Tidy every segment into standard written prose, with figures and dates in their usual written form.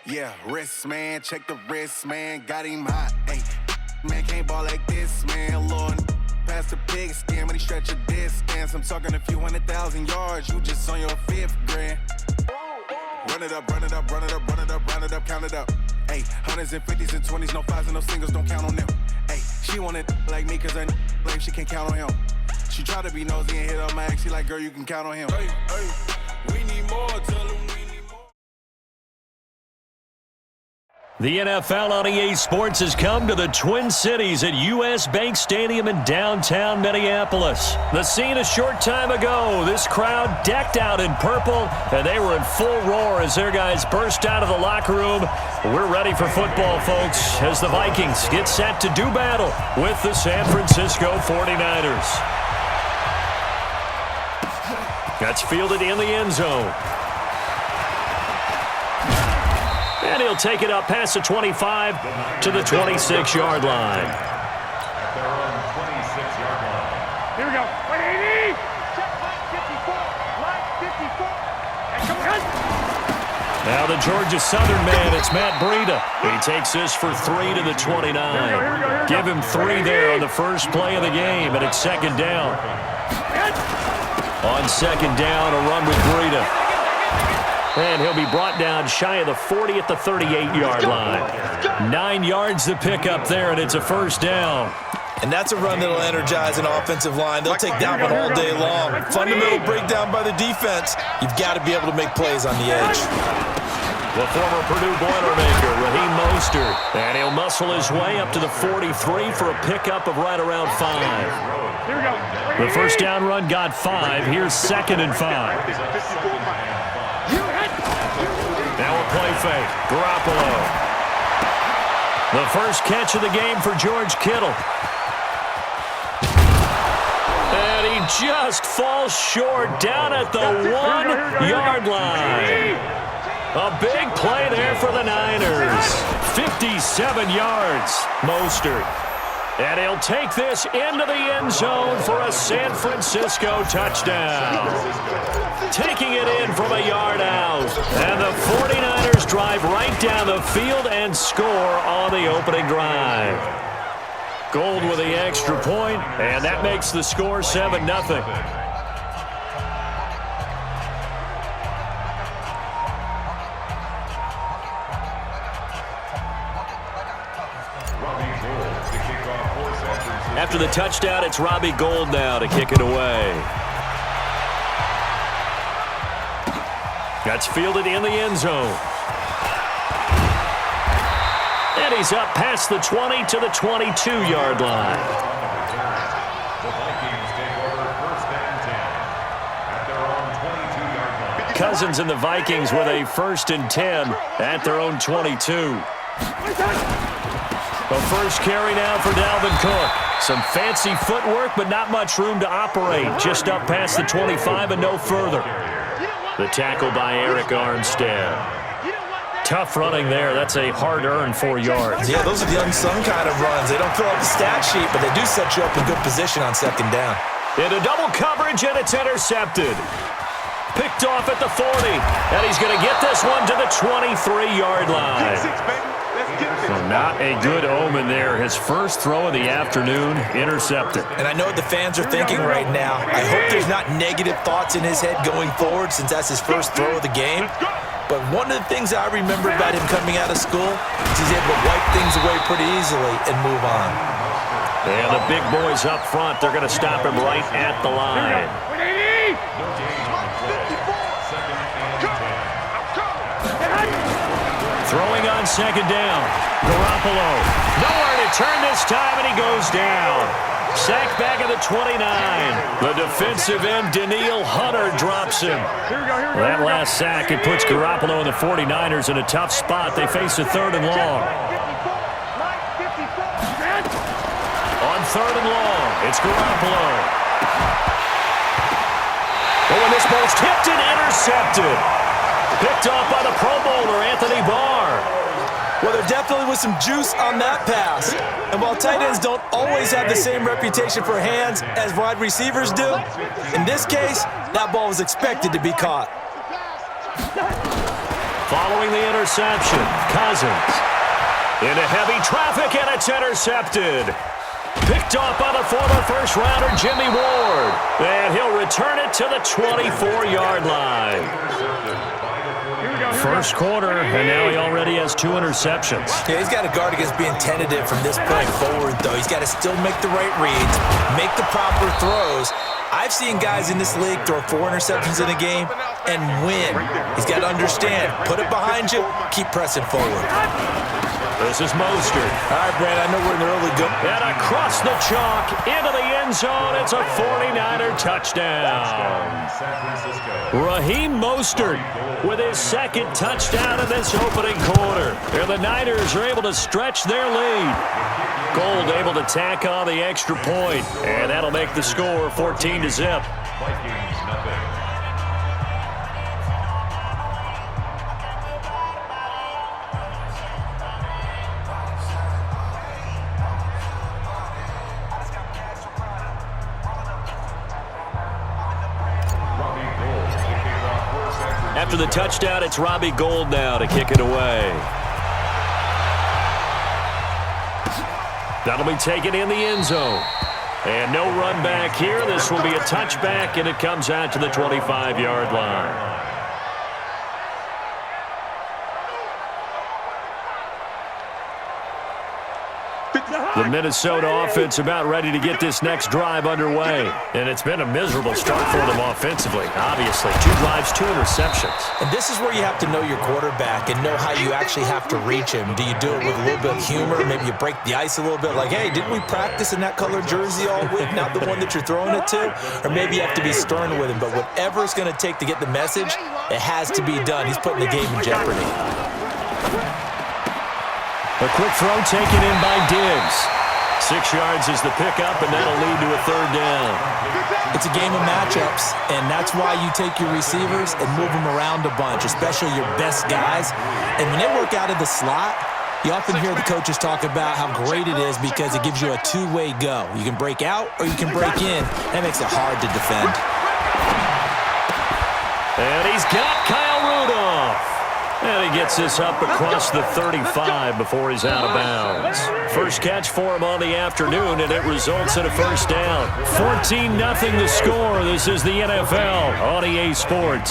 Yeah, wrist, man, check the wrist, man, got him hot. Hey, man, can't ball like this, man. Lord, past the pig skin when he stretch a distance. I'm talking a few 100,000 yards, you just on your 5th grand. Run it up, run it up, run it up, run it up, run it up, count it up. Hey, hundreds and 50s and 20s, no 5s and no singles, don't count on them. Hey, she want it like me, cause her blame, she can't count on him. She try to be nosy and hit up my ex, she like, girl, you can count on him. Hey, hey, we need more, tell him we need more. The NFL on EA Sports has come to the Twin Cities at U.S. Bank Stadium in downtown Minneapolis. The scene a short time ago, this crowd decked out in purple, and they were in full roar as their guys burst out of the locker room. We're ready for football, folks, as the Vikings get set to do battle with the San Francisco 49ers. That's fielded in the end zone. And he'll take it up past the 25 to the 26-yard line. At their own 26-yard line. Here we go. 180. Check line 54. Line 54. And come on. Now the Georgia Southern man, it's Matt Breida. He takes this for 3 to the 29. Give him 3 there on the first play of the game, and it's second down. On second down, a run with Breida. And he'll be brought down shy of the 40 at the 38-yard line. 9 yards to pick up there, and it's a first down. And that's a run that'll energize an offensive line. They'll take that one all day long. Fundamental breakdown by the defense. You've got to be able to make plays on the edge. The former Purdue Boilermaker, Raheem Mostert. And he'll muscle his way up to the 43 for a pickup of right around 5. Here we go. The first down run got 5. Here's second and 5. Now a play fake. Garoppolo. The first catch of the game for George Kittle. And he just falls short down at the 1-yard line. A big play there for the Niners. 57 yards. Mostert. And he'll take this into the end zone for a San Francisco touchdown. Taking it in from a yard out. And the 49ers drive right down the field and score on the opening drive. Gold with the extra point, and that makes the score 7-0. After the touchdown, it's Robbie Gould now to kick it away. That's fielded in the end zone. And he's up past the 20 to the 22-yard line. The Vikings take over first and 10 at their own 22-yard line. Cousins and the Vikings with a first and 10 at their own 22. The first carry now for Dalvin Cook. Some fancy footwork, but not much room to operate. Just up past the 25 and no further. The tackle by Eric Armstead. Tough running there. That's a hard-earned 4 yards. Yeah, those are the unsung kind of runs. They don't fill out the stat sheet, but they do set you up in good position on second down. Into double coverage, and it's intercepted. Picked off at the 40, and he's going to get this one to the 23-yard line. So not a good omen there. His first throw of the afternoon, intercepted. And I know what the fans are thinking right now. I hope there's not negative thoughts in his head going forward since that's his first throw of the game. But one of the things I remember about him coming out of school is he's able to wipe things away pretty easily and move on. And the big boys up front, they're going to stop him right at the line. Throwing on second down. Garoppolo. Nowhere to turn this time, and he goes down. Sacked back at the 29. The defensive end, Danielle Hunter, drops him. That last sack, it puts Garoppolo and the 49ers in a tough spot. They face a third and long. On third and long, it's Garoppolo. Oh, and this ball's tipped and intercepted. Picked off by the Pro Bowler, Anthony Barr. Well, there definitely was some juice on that pass. And while tight ends don't always have the same reputation for hands as wide receivers do, in this case, that ball was expected to be caught. Following the interception, Cousins. Into heavy traffic, and it's intercepted. Picked off by the former first-rounder Jimmy Ward. And he'll return it to the 24-yard line. First quarter, and now he already has 2 interceptions. Yeah, he's got to guard against being tentative from this point forward, though. He's got to still make the right reads, make the proper throws. I've seen guys in this league throw 4 interceptions in a game and win. He's got to understand, put it behind you, keep pressing forward. This is Mostert. All right, Brad, I know we're in the early go. And across the chalk, into the end zone, it's a 49er touchdown. Raheem Mostert with his second touchdown in this opening quarter. And the Niners are able to stretch their lead. Gold able to tack on the extra point, and that'll make the score 14-0. Vikings, nothing. After the touchdown, it's Robbie Gould now to kick it away. That'll be taken in the end zone. And no run back here. This will be a touchback, and it comes out to the 25-yard line. The Minnesota offense about ready to get this next drive underway. And it's been a miserable start for them offensively. Obviously, 2 drives, 2 interceptions. And this is where you have to know your quarterback and know how you actually have to reach him. Do you do it with a little bit of humor? Maybe you break the ice a little bit like, hey, didn't we practice in that color jersey all week, not the one that you're throwing it to? Or maybe you have to be stern with him. But whatever it's going to take to get the message, it has to be done. He's putting the game in jeopardy. A quick throw taken in by Diggs. 6 yards is the pickup, and that'll lead to a 3rd down. It's a game of matchups, and that's why you take your receivers and move them around a bunch, especially your best guys. And when they work out of the slot, you often hear the coaches talk about how great it is because it gives you a 2-way go. You can break out or you can break in. That makes it hard to defend. And he's got Kyle Rudolph. And he gets this up across the 35 before he's out of bounds. First catch for him on the afternoon, and it results in a 1st down. 14-0 the score. This is the NFL on EA Sports.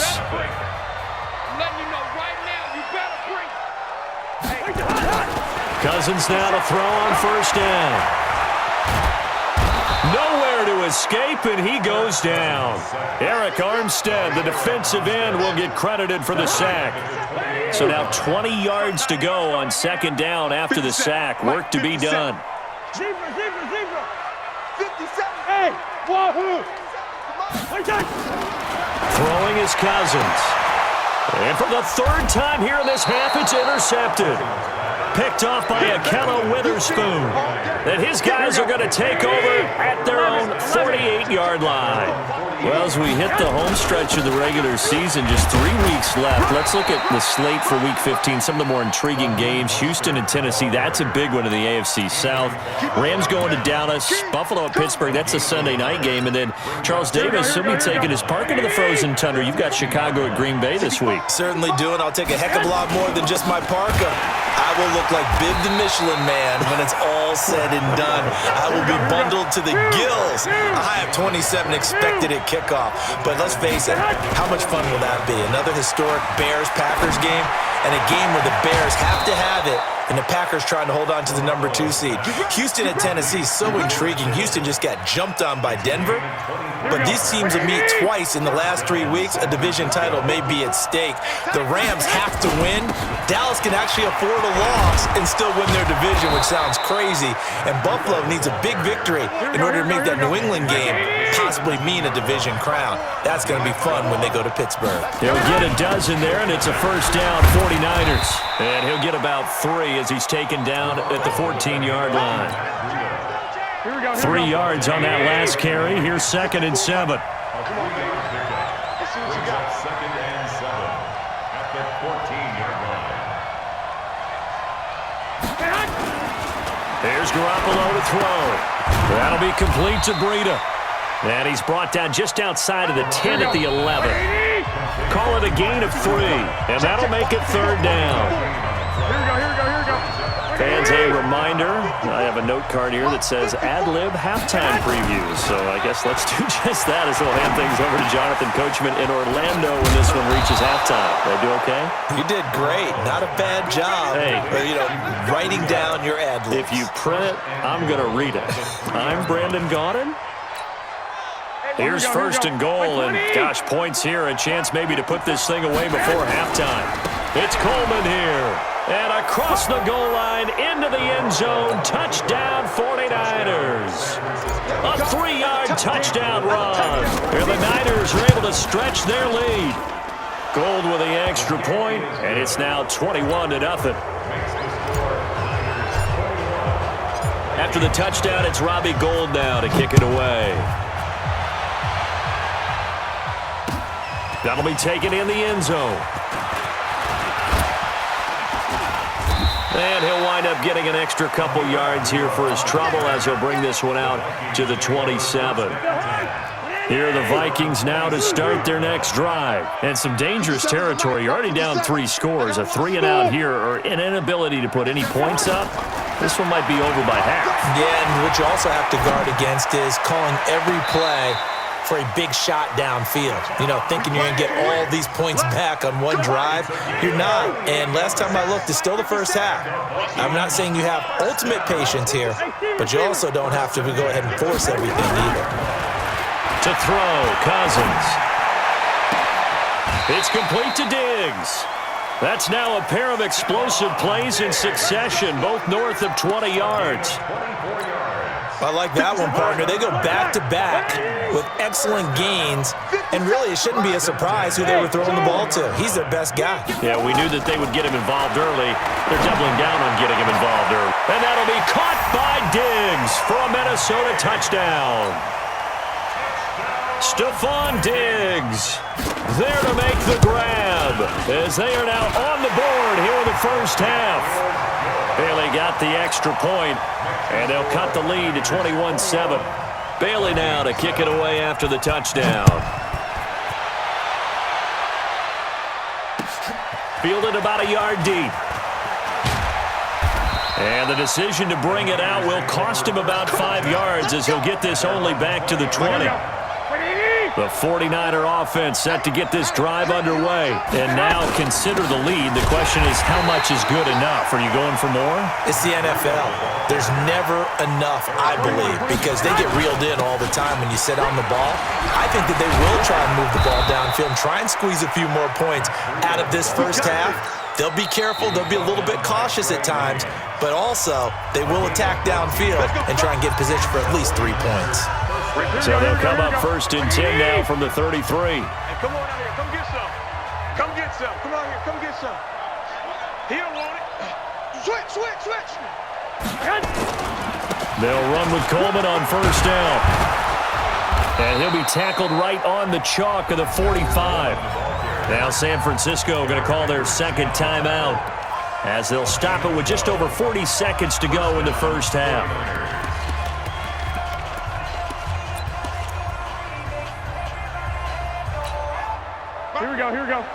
Cousins now to throw on 1st down. Nowhere to escape, and he goes down. Eric Armstead, the defensive end, will get credited for the sack. So now 20 yards to go on 2nd down after the sack. Work to be done. Zebra. 57. Hey, wahoo. Throwing is Cousins. And for the 3rd time here in this half, it's intercepted. Picked off by Akello Witherspoon. And his guys are going to take over at their own 48-yard line. Well, as we hit the home stretch of the regular season, just 3 weeks left. Let's look at the slate for Week 15, some of the more intriguing games. Houston and Tennessee, that's a big one in the AFC South. Rams going to Dallas, Buffalo at Pittsburgh, that's a Sunday night game. And then Charles Davis, he'll be taking his park into the frozen tundra. You've got Chicago at Green Bay this week. Certainly do, and I'll take a heck of a lot more than just my parka. I will look like Bib the Michelin Man when it's all said and done. I will be bundled to the gills. A high of 27 expected at kickoff. But let's face it, how much fun will that be? Another historic Bears-Packers game, and a game where the Bears have to have it, and the Packers trying to hold on to the number 2 seed. Houston at Tennessee, so intriguing. Houston just got jumped on by Denver. But these teams will meet twice in the last 3 weeks. A division title may be at stake. The Rams have to win. Dallas can actually afford a loss and still win their division, which sounds crazy. And Buffalo needs a big victory in order to make that New England game possibly mean a division crown. That's going to be fun when they go to Pittsburgh. He'll get a dozen there, and it's a 1st down, 49ers. And he'll get about 3 as he's taken down at the 14-yard line. 3 yards on that last carry. Here's 2nd and 7. There's Garoppolo to throw. That'll be complete to Breida. And he's brought down just outside of the 10 at the 11. call it a gain of 3, and that'll make it 3rd down. Here we go. Fans, a reminder, I have a note card here that says ad-lib halftime previews, so I guess let's do just that as we'll hand things over to Jonathan Coachman in Orlando when this one reaches halftime. Did I do okay? You did great. Not a bad job. Hey. But, writing down your ad-libs. If you print it, I'm going to read it. I'm Brandon Gaudin. Here's 1st and goal, and gosh, points here, a chance maybe to put this thing away before halftime. It's Coleman here, and across the goal line into the end zone, touchdown 49ers. A 3-yard touchdown run, where the Niners are able to stretch their lead. Gold with the extra point, and it's now 21-0. After the touchdown, it's Robbie Gould now to kick it away. That'll be taken in the end zone. And he'll wind up getting an extra couple yards here for his trouble as he'll bring this one out to the 27. Here are the Vikings now to start their next drive. And some dangerous territory. You're already down 3 scores. A 3-and-out here, or an inability to put any points up. This one might be over by half. Yeah, and what you also have to guard against is calling every play for a big shot downfield. Thinking you're going to get all these points back on one drive. You're not. And last time I looked, it's still the first half. I'm not saying you have ultimate patience here, but you also don't have to go ahead and force everything either. To throw, Cousins. It's complete to Diggs. That's now a pair of explosive plays in succession, both north of 20 yards. I like that one, partner. They go back-to-back with excellent gains, and really it shouldn't be a surprise who they were throwing the ball to. He's their best guy. Yeah, we knew that they would get him involved early. They're doubling down on getting him involved early. And that'll be caught by Diggs for a Minnesota touchdown. Stephon Diggs there to make the grab as they are now on the board here in the first half. Bailey got the extra point, and they'll cut the lead to 21-7. Bailey now to kick it away after the touchdown. Fielded about a yard deep. And the decision to bring it out will cost him about 5 yards as he'll get this only back to the 20. The 49er offense set to get this drive underway. And now consider the lead. The question is, how much is good enough? Are you going for more? It's the NFL. There's never enough, I believe, because they get reeled in all the time when you sit on the ball. I think that they will try and move the ball downfield and try and squeeze a few more points out of this first half. They'll be careful. They'll be a little bit cautious at times, but also they will attack downfield and try and get position for at least 3 points. So they'll come up 1st and 10 now from the 33. Hey, come on out here. Come get some. Come get some. Come out here. Come get some. He don't want it. Switch. They'll run with Coleman on 1st down. And he'll be tackled right on the chalk of the 45. Now San Francisco going to call their second timeout as they'll stop it with just over 40 seconds to go in the first half. Here we go.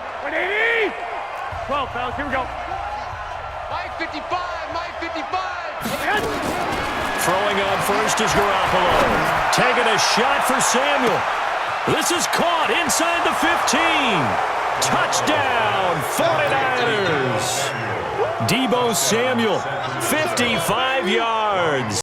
12, fellas, here we go. Mike 55. Throwing on first is Garoppolo. Taking a shot for Samuel. This is caught inside the 15. Touchdown, 49ers. Deebo Samuel, 55 yards.